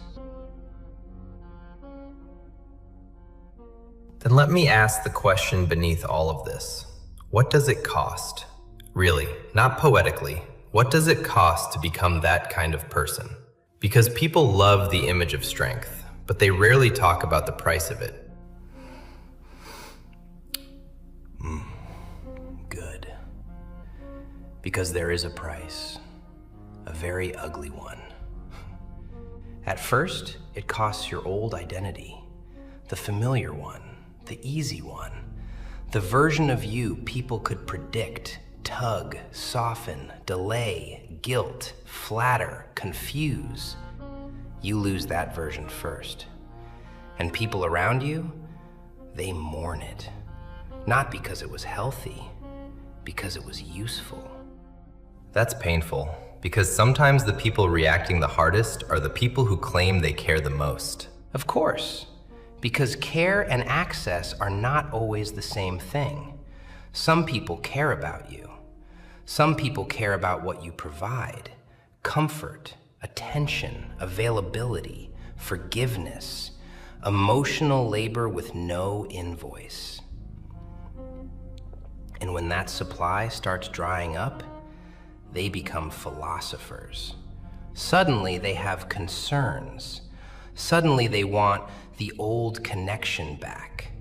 Then let me ask the question beneath all of this. What does it cost? Really, not poetically. What does it cost to become that kind of person? Because people love the image of strength, but they rarely talk about the price of it. Good. Because there is a price, a very ugly one. At first, it costs your old identity, the familiar one, the easy one, the version of you people could predict, tug, soften, delay, guilt, flatter, confuse. You lose that version first. And people around you, they mourn it. Not because it was healthy, because it was useful. That's painful, because sometimes the people reacting the hardest are the people who claim they care the most. Of course, because care and access are not always the same thing. Some people care about you. Some people care about what you provide: comfort, attention, availability, forgiveness, emotional labor with no invoice. And when that supply starts drying up, they become philosophers. Suddenly they have concerns. Suddenly they want the old connection back.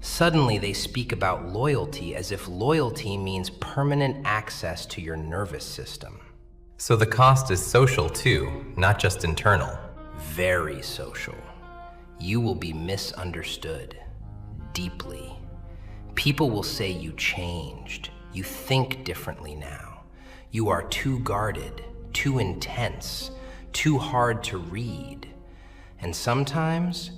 Suddenly they speak about loyalty as if loyalty means permanent access to your nervous system. So the cost is social too, not just internal. Very social. You will be misunderstood deeply. People will say you changed. You think differently now. You are too guarded, too intense, too hard to read. And sometimes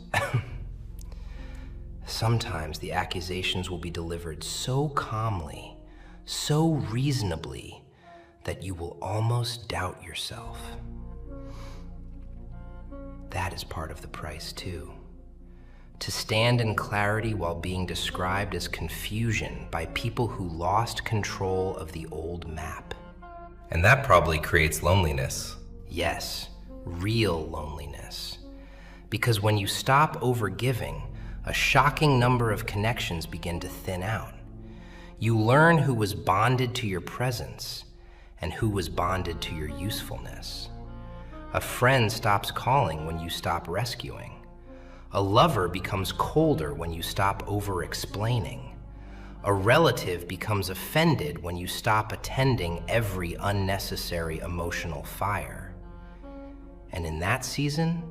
the accusations will be delivered so calmly, so reasonably, that you will almost doubt yourself. That is part of the price too. To stand in clarity while being described as confusion by people who lost control of the old map. And that probably creates loneliness. Yes, real loneliness. Because when you stop overgiving, a shocking number of connections begin to thin out. You learn who was bonded to your presence and who was bonded to your usefulness. A friend stops calling when you stop rescuing. A lover becomes colder when you stop over-explaining. A relative becomes offended when you stop attending every unnecessary emotional fire. And in that season,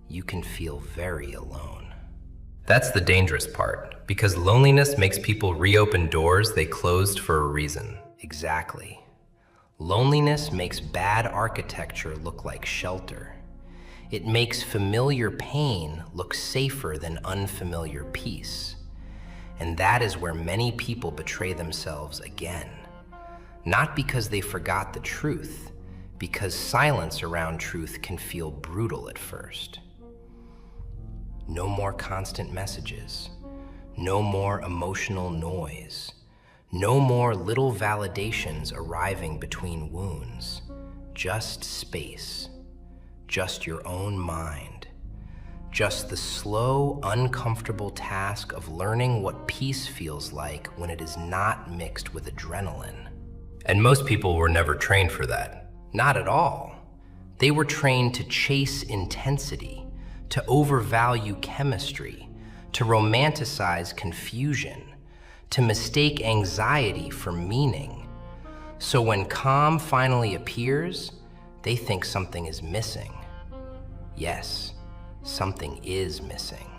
you can feel very alone. That's the dangerous part, because loneliness makes people reopen doors they closed for a reason. Exactly. Loneliness makes bad architecture look like shelter. It makes familiar pain look safer than unfamiliar peace. And that is where many people betray themselves again. Not because they forgot the truth, because silence around truth can feel brutal at first. No more constant messages. No more emotional noise. No more little validations arriving between wounds. Just space. Just your own mind. Just the slow, uncomfortable task of learning what peace feels like when it is not mixed with adrenaline. And most people were never trained for that. Not at all. They were trained to chase intensity, to overvalue chemistry, to romanticize confusion, to mistake anxiety for meaning. So when calm finally appears, they think something is missing. Yes. Something is missing.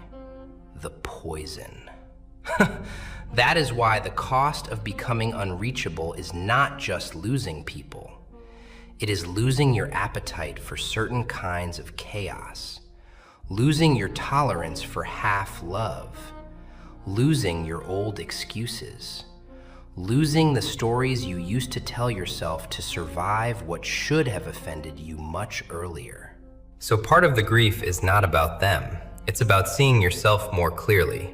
The poison. That is why the cost of becoming unreachable is not just losing people. It is losing your appetite for certain kinds of chaos, losing your tolerance for half love, losing your old excuses, losing the stories you used to tell yourself to survive what should have offended you much earlier. So part of the grief is not about them. It's about seeing yourself more clearly.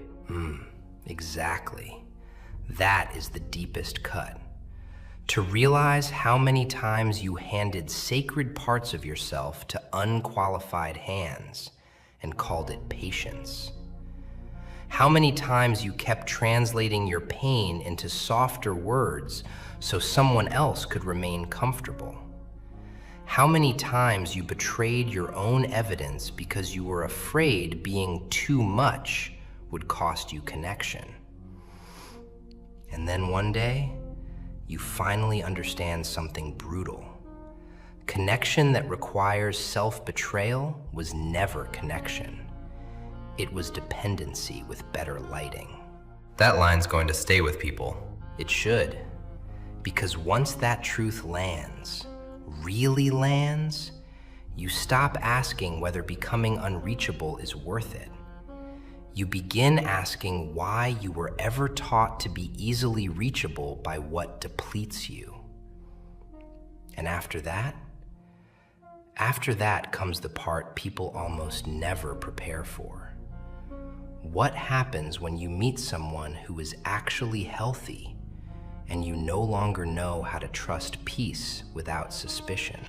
Exactly. That is the deepest cut. To realize how many times you handed sacred parts of yourself to unqualified hands and called it patience. How many times you kept translating your pain into softer words so someone else could remain comfortable? How many times you betrayed your own evidence because you were afraid being too much would cost you connection? And then one day, you finally understand something brutal. Connection that requires self-betrayal was never connection. It was dependency with better lighting. That line's going to stay with people. It should, because once that truth lands, really lands, you stop asking whether becoming unreachable is worth it. You begin asking why you were ever taught to be easily reachable by what depletes you. And after that comes the part people almost never prepare for. What happens when you meet someone who is actually healthy and you no longer know how to trust peace without suspicion?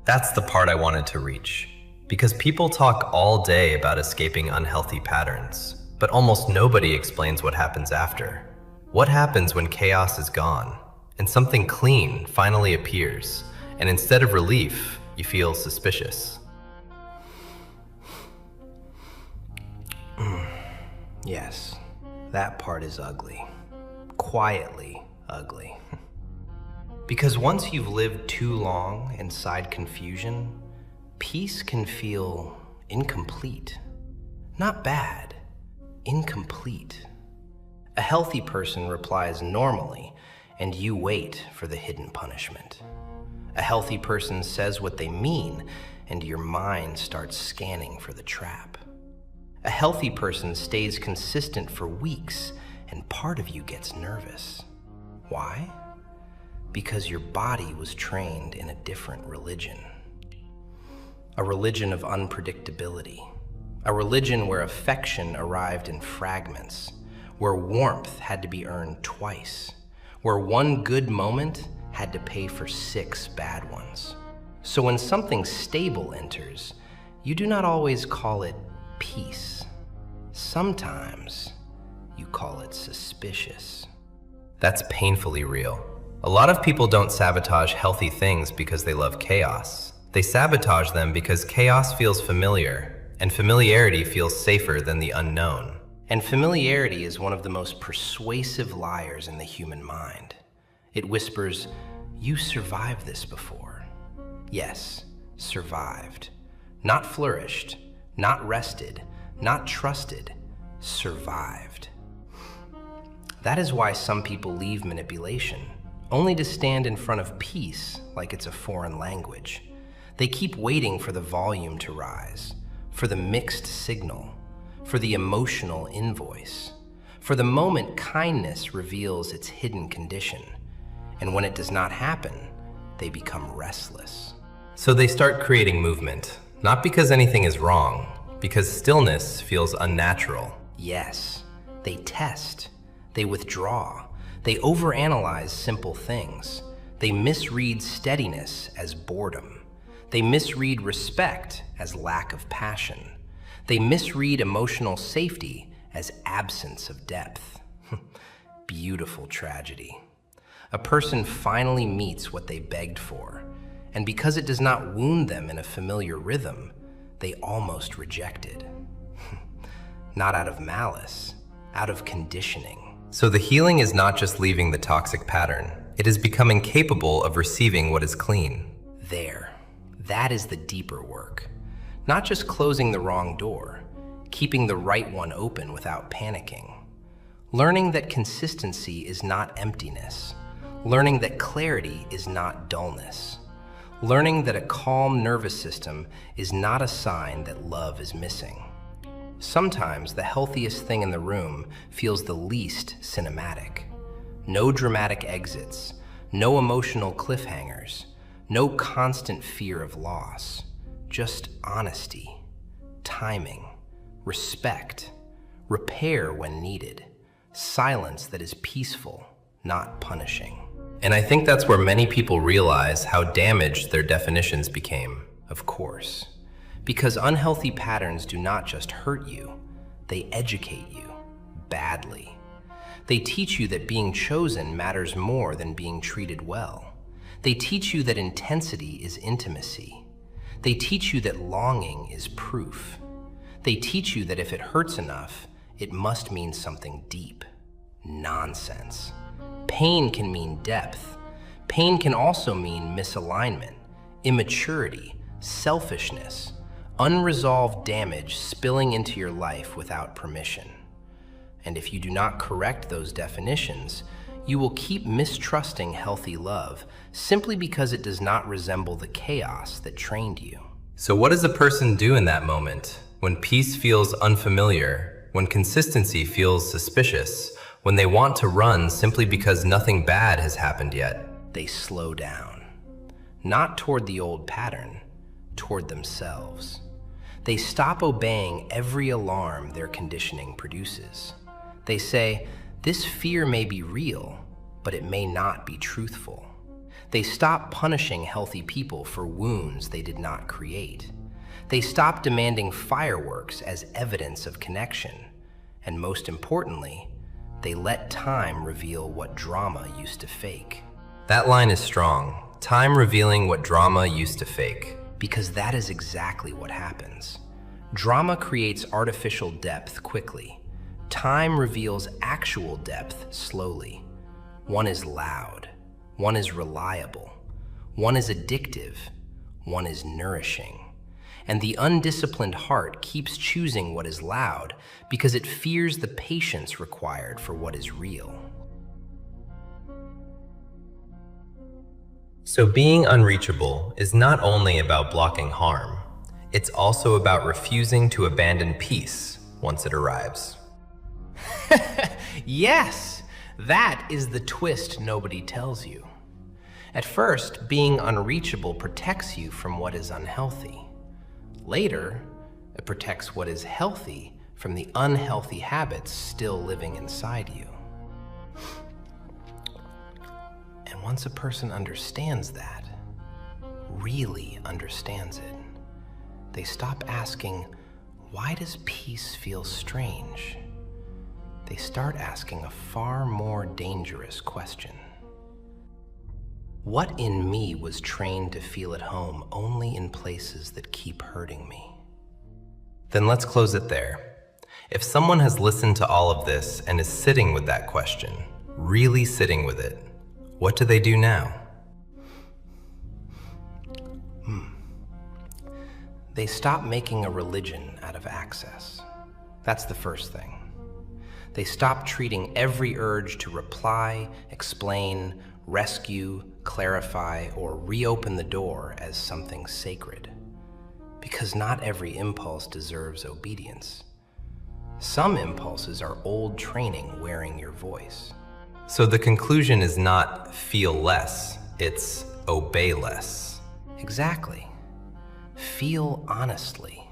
That's the part I wanted to reach. Because people talk all day about escaping unhealthy patterns, but almost nobody explains what happens after. What happens when chaos is gone and something clean finally appears, and instead of relief, you feel suspicious? Yes, that part is ugly. Quietly ugly. Because once you've lived too long inside confusion, peace can feel incomplete. Not bad, incomplete. A healthy person replies normally, and you wait for the hidden punishment. A healthy person says what they mean, and your mind starts scanning for the trap. A healthy person stays consistent for weeks, and part of you gets nervous. Why? Because your body was trained in a different religion. A religion of unpredictability. A religion where affection arrived in fragments, where warmth had to be earned twice, where one good moment had to pay for 6 bad ones. So when something stable enters, you do not always call it peace. Sometimes you call it suspicious. That's painfully real. A lot of people don't sabotage healthy things because they love chaos. They sabotage them because chaos feels familiar, and familiarity feels safer than the unknown. And familiarity is one of the most persuasive liars in the human mind. It whispers, "You survived this before." Yes, survived. Not flourished, not rested, not trusted, survived. That is why some people leave manipulation, only to stand in front of peace like it's a foreign language. They keep waiting for the volume to rise, for the mixed signal, for the emotional invoice, for the moment kindness reveals its hidden condition. And when it does not happen, they become restless. So they start creating movement, not because anything is wrong, because stillness feels unnatural. Yes, they test, they withdraw, they overanalyze simple things. They misread steadiness as boredom. They misread respect as lack of passion. They misread emotional safety as absence of depth. Beautiful tragedy. A person finally meets what they begged for, and because it does not wound them in a familiar rhythm, they almost reject it. Not out of malice, out of conditioning. So the healing is not just leaving the toxic pattern, it is becoming capable of receiving what is clean. That is the deeper work. Not just closing the wrong door, keeping the right one open without panicking. Learning that consistency is not emptiness. Learning that clarity is not dullness. Learning that a calm nervous system is not a sign that love is missing. Sometimes the healthiest thing in the room feels the least cinematic. No dramatic exits, no emotional cliffhangers, no constant fear of loss, just honesty, timing, respect, repair when needed, silence that is peaceful, not punishing. And I think that's where many people realize how damaged their definitions became. Of course, Because unhealthy patterns do not just hurt you, they educate you badly. They teach you that being chosen matters more than being treated well. They teach you that intensity is intimacy. They teach you that longing is proof. They teach you that if it hurts enough, it must mean something deep. Nonsense. Pain can mean depth. Pain can also mean misalignment, immaturity, selfishness, unresolved damage spilling into your life without permission. And if you do not correct those definitions, you will keep mistrusting healthy love simply because it does not resemble the chaos that trained you. So what does a person do in that moment, when peace feels unfamiliar, when consistency feels suspicious, when they want to run simply because nothing bad has happened yet? They slow down, not toward the old pattern, toward themselves. They stop obeying every alarm their conditioning produces. They say, this fear may be real, but it may not be truthful. They stop punishing healthy people for wounds they did not create. They stop demanding fireworks as evidence of connection. And most importantly, they let time reveal what drama used to fake. That line is strong. Time revealing what drama used to fake. Because that is exactly what happens. Drama creates artificial depth quickly. Time reveals actual depth slowly. One is loud. One is reliable. One is addictive. One is nourishing. And the undisciplined heart keeps choosing what is loud because it fears the patience required for what is real. So being unreachable is not only about blocking harm, it's also about refusing to abandon peace once it arrives. Yes, that is the twist nobody tells you. At first, being unreachable protects you from what is unhealthy. Later, it protects what is healthy from the unhealthy habits still living inside you. And once a person understands that, really understands it, they stop asking, why does peace feel strange? They start asking a far more dangerous question. What in me was trained to feel at home only in places that keep hurting me? Then let's close it there. If someone has listened to all of this and is sitting with that question, really sitting with it, what do they do now? They stop making a religion out of access. That's the first thing. They stop treating every urge to reply, explain, rescue, clarify, or reopen the door as something sacred. Because not every impulse deserves obedience. Some impulses are old training wearing your voice. So the conclusion is not feel less, it's obey less. Exactly. Feel honestly.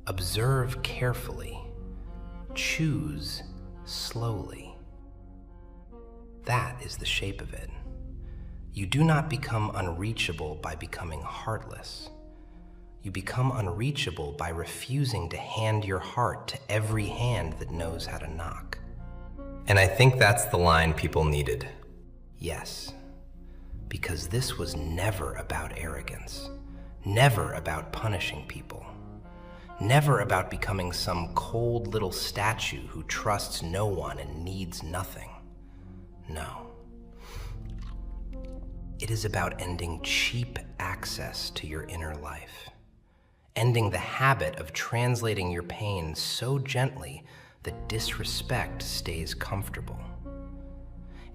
Observe carefully. Choose slowly. That is the shape of it. You do not become unreachable by becoming heartless. You become unreachable by refusing to hand your heart to every hand that knows how to knock. And I think that's the line people needed. Yes, because this was never about arrogance, never about punishing people, never about becoming some cold little statue who trusts no one and needs nothing. No. It is about ending cheap access to your inner life, ending the habit of translating your pain so gently that disrespect stays comfortable,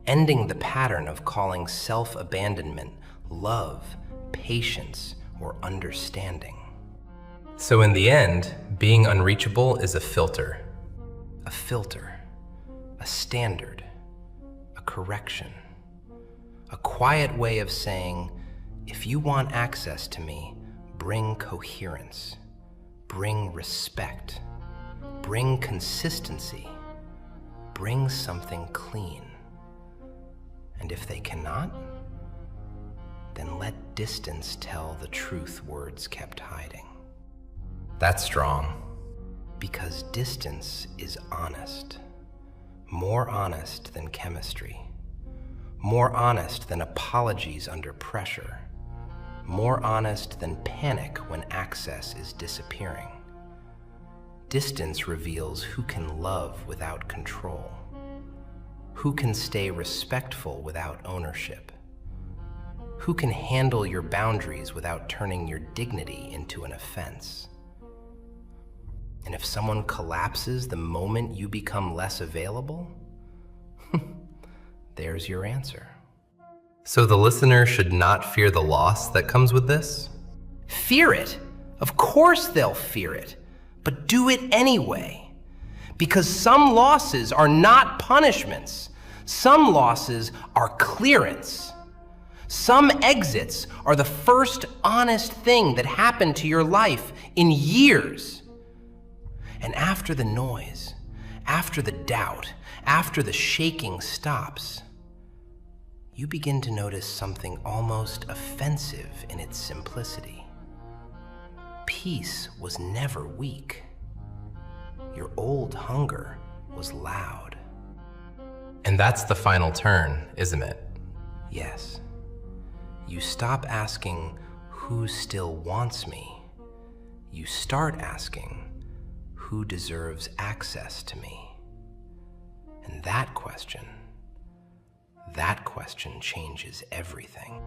ending the pattern of calling self-abandonment love, patience, or understanding. So in the end, being unreachable is a filter. A filter, a standard, a correction, a quiet way of saying, if you want access to me, bring coherence, bring respect, bring consistency, bring something clean. And if they cannot, then let distance tell the truth words kept hiding. That's strong. Because distance is honest. More honest than chemistry. More honest than apologies under pressure. More honest than panic when access is disappearing. Distance reveals who can love without control. Who can stay respectful without ownership. Who can handle your boundaries without turning your dignity into an offense. And if someone collapses the moment you become less available, there's your answer. So the listener should not fear the loss that comes with this? Fear it. Of course they'll fear it, but do it anyway. Because some losses are not punishments. Some losses are clearance. Some exits are the first honest thing that happened to your life in years. And after the noise, after the doubt, after the shaking stops, you begin to notice something almost offensive in its simplicity. Peace was never weak. Your old hunger was loud. And that's the final turn, isn't it? Yes. You stop asking, who still wants me? You start asking, who deserves access to me? And that question changes everything.